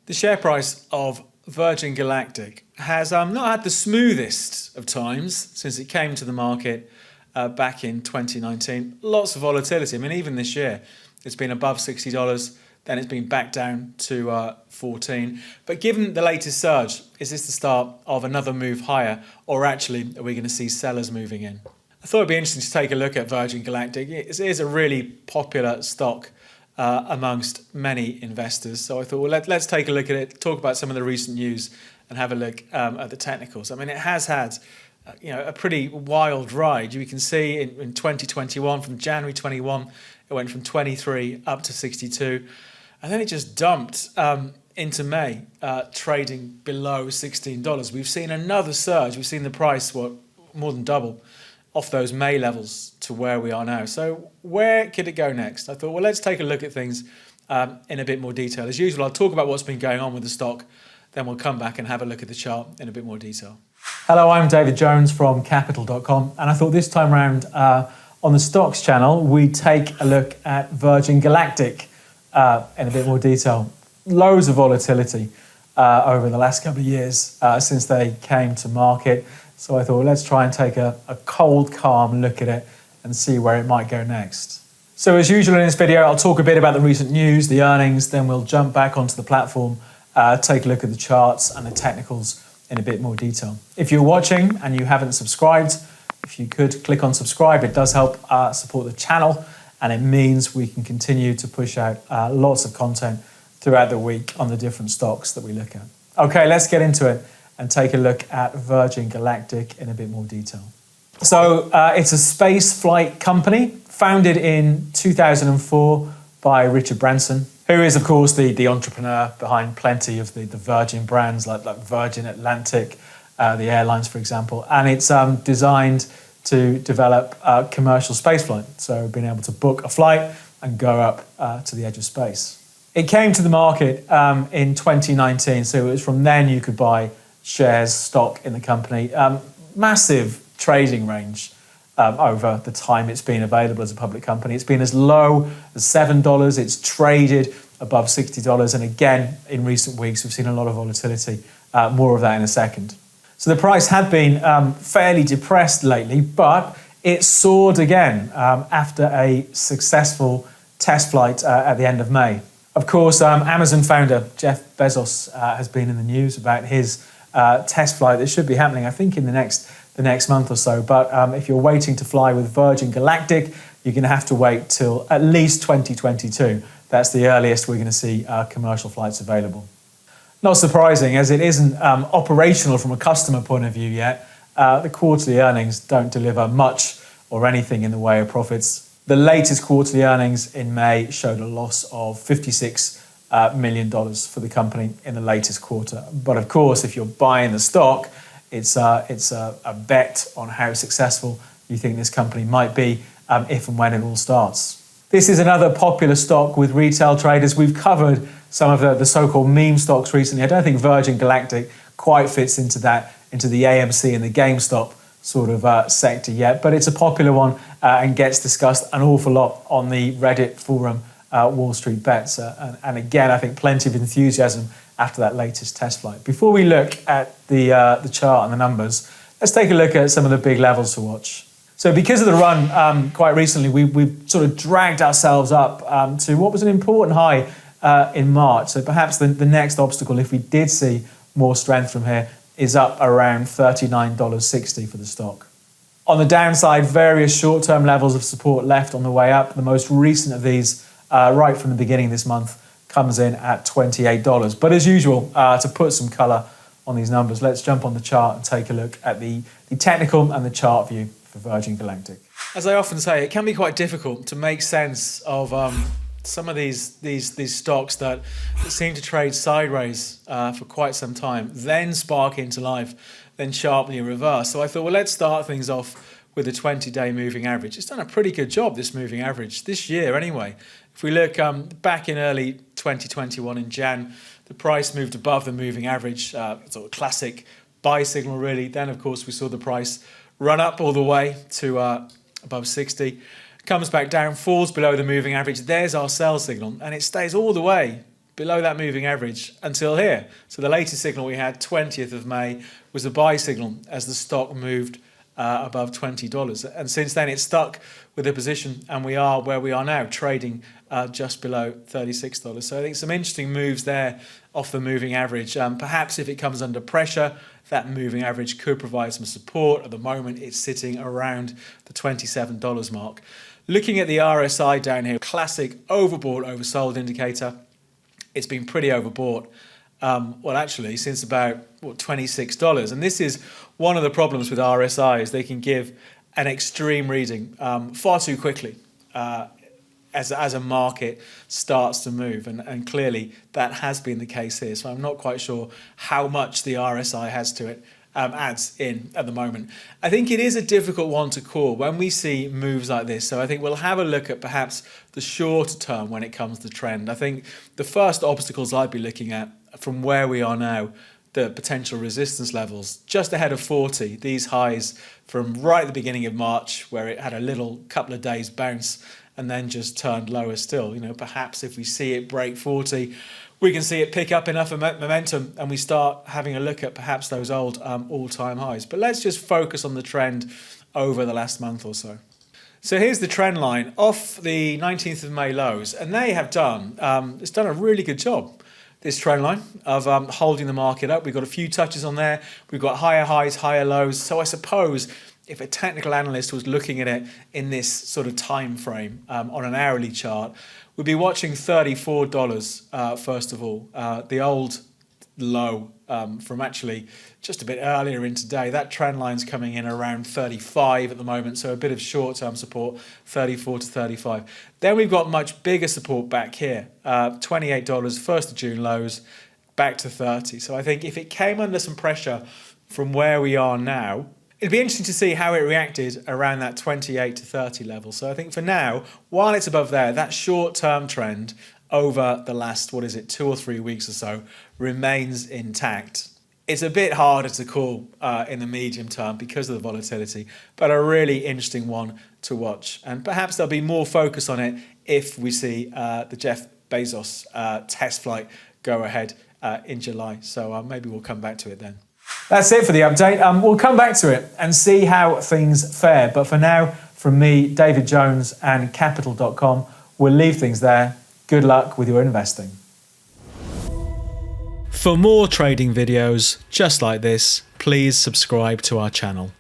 The share price of Virgin Galactic has not had the smoothest of times since it came to the market back in 2019. Lots of volatility. I mean, even this year, it's been above $60, then it's been back down to 14. But given the latest surge, is this the start of another move higher, or actually are we going to see sellers moving in? I thought it'd be interesting to take a look at Virgin Galactic. It is a really popular stock amongst many investors. So I thought, well, let's take a look at it, talk about some of the recent news and have a look at the technicals. I mean, it has had a pretty wild ride. You can see in 2021, from January 21, it went from 23 up to 62. And then it just dumped into May, trading below $16. We've seen another surge. We've seen the price, more than double off those May levels to where we are now. So where could it go next? I thought, well, let's take a look at things in a bit more detail. As usual, I'll talk about what's been going on with the stock, then we'll come back and have a look at the chart in a bit more detail. Hello, I'm David Jones from Capital.com, and I thought this time round on the stocks channel, we take a look at Virgin Galactic in a bit more detail. Loads of volatility over the last couple of years since they came to market. So I thought, let's try and take a cold, calm look at it and see where it might go next. So as usual in this video, I'll talk a bit about the recent news, the earnings, then we'll jump back onto the platform, take a look at the charts and the technicals in a bit more detail. If you're watching and you haven't subscribed, if you could click on subscribe, it does help support the channel, and it means we can continue to push out lots of content throughout the week on the different stocks that we look at. Okay, let's get into it and take a look at Virgin Galactic in a bit more detail. So it's a space flight company founded in 2004 by Richard Branson, who is, of course, the entrepreneur behind plenty of the Virgin brands like Virgin Atlantic, the airlines, for example. And it's designed to develop commercial spaceflight, so being able to book a flight and go up to the edge of space. It came to the market in 2019, so it was from then you could buy shares, stock in the company. Massive trading range over the time it's been available as a public company. It's been as low as $7. It's traded above $60. And again, in recent weeks, we've seen a lot of volatility. More of that in a second. So the price had been fairly depressed lately, but it soared again after a successful test flight at the end of May. Of course, Amazon founder Jeff Bezos has been in the news about his test flight that should be happening, I think, in the next month or so. But if you're waiting to fly with Virgin Galactic, you're going to have to wait till at least 2022. That's the earliest we're going to see commercial flights available. Not surprising, as it isn't operational from a customer point of view yet. The quarterly earnings don't deliver much or anything in the way of profits. The latest quarterly earnings in May showed a loss of $56 million for the company in the latest quarter. But of course, if you're buying the stock, it's a bet on how successful you think this company might be if and when it all starts. This is another popular stock with retail traders. We've covered some of the so-called meme stocks recently. I don't think Virgin Galactic quite fits into the AMC and the GameStop sort of sector yet, but it's a popular one and gets discussed an awful lot on the Reddit forum Wall Street Bets. And again, I think plenty of enthusiasm after that latest test flight. Before we look at the chart and the numbers, let's take a look at some of the big levels to watch. So because of the run quite recently, we've sort of dragged ourselves up to what was an important high in March. So perhaps the next obstacle, if we did see more strength from here, is up around $39.60 for the stock. On the downside, various short-term levels of support left on the way up. The most recent of these, right from the beginning of this month, comes in at $28. But as usual, to put some colour on these numbers, let's jump on the chart and take a look at the technical and the chart view for Virgin Galactic. As I often say, it can be quite difficult to make sense of some of these stocks that seem to trade sideways for quite some time, then spark into life, then sharply reverse. So I thought, well, let's start things off with a 20-day moving average. It's done a pretty good job, this moving average, this year anyway. If we look back in early 2021 in Jan, the price moved above the moving average, sort of classic buy signal really. Then, of course, we saw the price run up all the way to above 60. Comes back down, falls below the moving average. There's our sell signal, and it stays all the way below that moving average until here. So the latest signal we had, 20th of May, was a buy signal as the stock moved above $20. And since then it's stuck with a position, and we are where we are now, trading just below $36. So I think some interesting moves there off the moving average. Perhaps if it comes under pressure, that moving average could provide some support. At the moment, it's sitting around the $27 mark. Looking at the RSI down here, classic overbought, oversold indicator. It's been pretty overbought. Well, actually, since about $26. And this is one of the problems with RSIs. They can give an extreme reading far too quickly as a market starts to move. And clearly that has been the case here. So I'm not quite sure how much the RSI has to it, adds in at the moment. I think it is a difficult one to call when we see moves like this. So I think we'll have a look at perhaps the shorter term when it comes to trend. I think the first obstacles I'd be looking at from where we are now, the potential resistance levels just ahead of 40, these highs from right at the beginning of March, where it had a little couple of days bounce and then just turned lower still. Perhaps if we see it break 40, we can see it pick up enough momentum and we start having a look at perhaps those old all-time highs. But let's just focus on the trend over the last month or so. So here's the trend line off the 19th of May lows, and they have done, it's done a really good job, this trend line of holding the market up. We've got a few touches on there. We've got higher highs, higher lows. So I suppose if a technical analyst was looking at it in this sort of time frame on an hourly chart, we'd be watching $34 first of all. The old low from actually just a bit earlier in today. That trend line's coming in around 35 at the moment, so a bit of short-term support, 34 to 35. Then we've got much bigger support back here, $28, 1st of June lows, back to 30. So I think if it came under some pressure from where we are now, it'd be interesting to see how it reacted around that 28 to 30 level. So I think for now, while it's above there, that short-term trend over the last, 2 or 3 weeks or so, remains intact. It's a bit harder to call in the medium term because of the volatility, but a really interesting one to watch. And perhaps there'll be more focus on it if we see the Jeff Bezos test flight go ahead in July. So maybe we'll come back to it then. That's it for the update. We'll come back to it and see how things fare. But for now, from me, David Jones and Capital.com, we'll leave things there. Good luck with your investing. For more trading videos just like this, please subscribe to our channel.